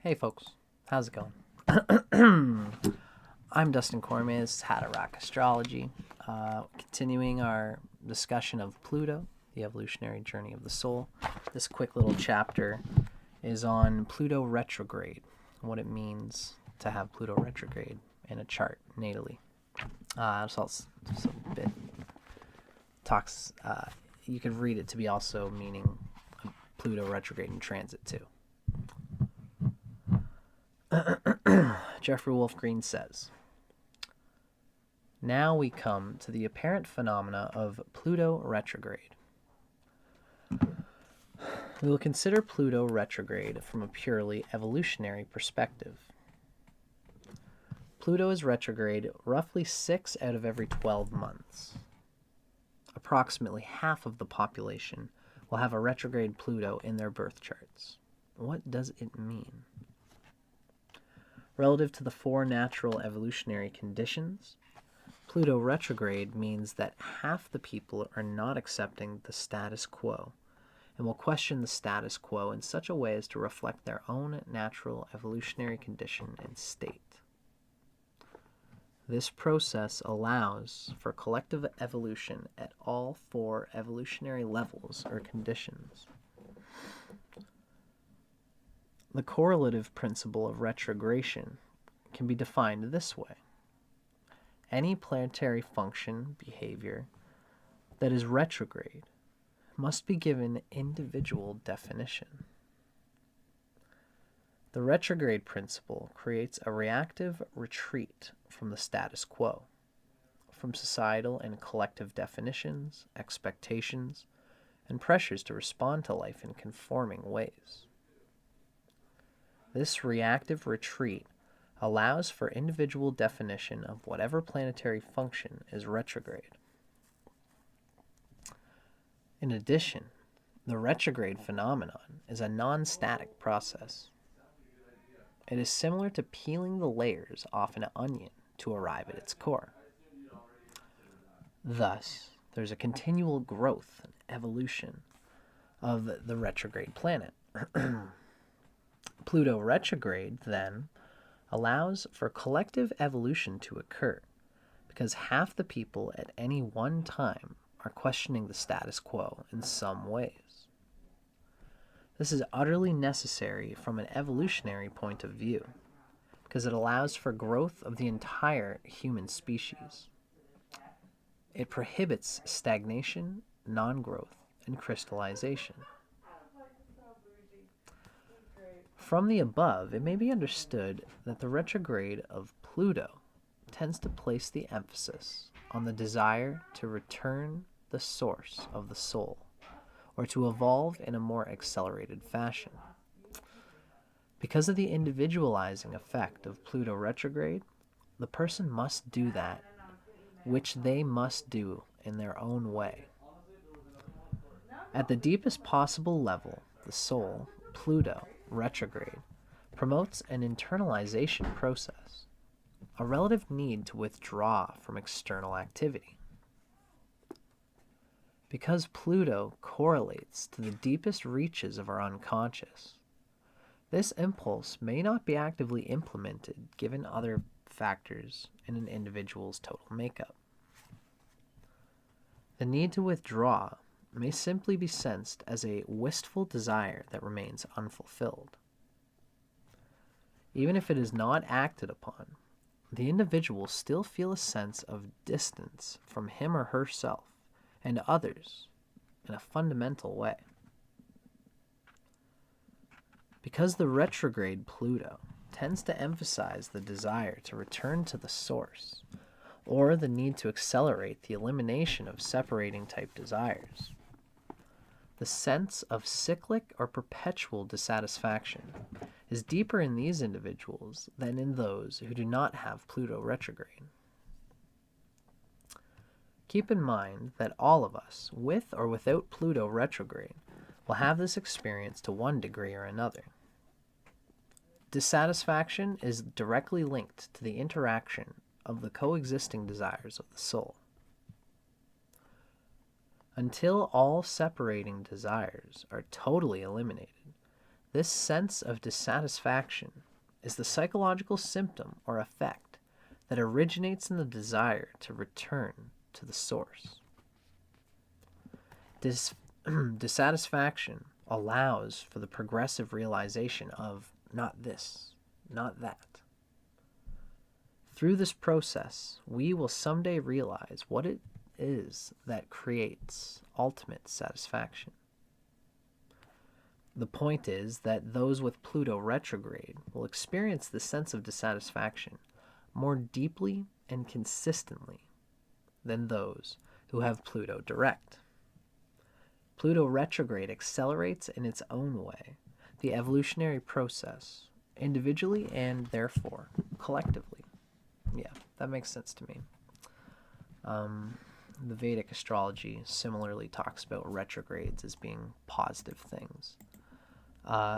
Hey folks, how's it going? I'm Dustin Cormier, Hatterack Astrology, continuing our discussion of Pluto, the Evolutionary Journey of the Soul. This quick little chapter is on Pluto Retrograde, what it means to have Pluto Retrograde in a chart natally. So it's a bit talks, you could read it to be also meaning Pluto Retrograde in transit too. Jeffrey Wolf Green says, now we come to the apparent phenomena of Pluto retrograde. We will consider Pluto retrograde from a purely evolutionary perspective. Pluto is retrograde roughly 6 out of every 12 months. Approximately half of the population will have a retrograde Pluto in their birth charts. What does it mean? Relative to the 4 natural evolutionary conditions, Pluto retrograde means that half the people are not accepting the status quo and will question the status quo in such a way as to reflect their own natural evolutionary condition and state. This process allows for collective evolution at all 4 evolutionary levels or conditions. The correlative principle of retrogradation can be defined this way. Any planetary function, behavior, that is retrograde must be given individual definition. The retrograde principle creates a reactive retreat from the status quo, from societal and collective definitions, expectations, and pressures to respond to life in conforming ways. This reactive retreat allows for individual definition of whatever planetary function is retrograde. In addition, the retrograde phenomenon is a non-static process. It is similar to peeling the layers off an onion to arrive at its core. Thus, there's a continual growth and evolution of the retrograde planet. Pluto retrograde, then, allows for collective evolution to occur because half the people at any one time are questioning the status quo in some ways. This is utterly necessary from an evolutionary point of view because it allows for growth of the entire human species. It prohibits stagnation, non-growth, and crystallization. From the above, it may be understood that the retrograde of Pluto tends to place the emphasis on the desire to return the source of the soul, or to evolve in a more accelerated fashion. Because of the individualizing effect of Pluto retrograde, the person must do that which they must do in their own way. At the deepest possible level, the soul, Pluto retrograde, promotes an internalization process, a relative need to withdraw from external activity. Because Pluto correlates to the deepest reaches of our unconscious, this impulse may not be actively implemented given other factors in an individual's total makeup. The need to withdraw may simply be sensed as a wistful desire that remains unfulfilled. Even if it is not acted upon, the individual will still feel a sense of distance from him or herself and others in a fundamental way. Because the retrograde Pluto tends to emphasize the desire to return to the source, or the need to accelerate the elimination of separating type desires, the sense of cyclic or perpetual dissatisfaction is deeper in these individuals than in those who do not have Pluto retrograde. Keep in mind that all of us, with or without Pluto retrograde, will have this experience to one degree or another. Dissatisfaction is directly linked to the interaction of the coexisting desires of the soul. Until all separating desires are totally eliminated, This sense of dissatisfaction is the psychological symptom or effect that originates in the desire to return to the source. Dissatisfaction allows for the progressive realization of not this, not that. Through this process, we will someday realize what it is that creates ultimate satisfaction. The point is that those with Pluto retrograde will experience the sense of dissatisfaction more deeply and consistently than those who have Pluto direct. Pluto retrograde accelerates in its own way the evolutionary process, individually and therefore collectively. Yeah, that makes sense to me. The Vedic astrology similarly talks about retrogrades as being positive things.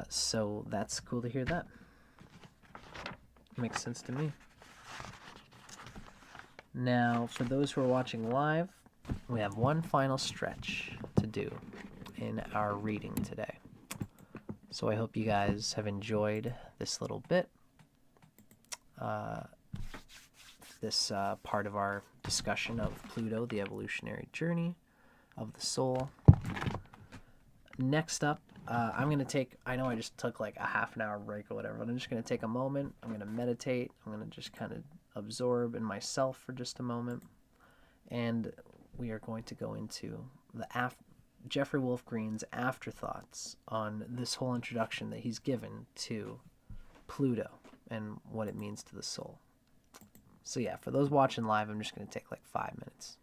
So that's cool to hear that. Makes sense to me. Now, for those who are watching live, we have one final stretch to do in our reading today. So I hope you guys have enjoyed this little bit, this part of our discussion of Pluto, the evolutionary journey of the soul. Next up, I'm going to take, I know I just took like a half an hour break or whatever, but I'm just going to take a moment. I'm going to meditate. I'm going to just kind of absorb in myself for just a moment. And we are going to go into the Jeffrey Wolf Green's afterthoughts on this whole introduction that he's given to Pluto and what it means to the soul. So yeah, for those watching live, I'm just going to take like 5 minutes.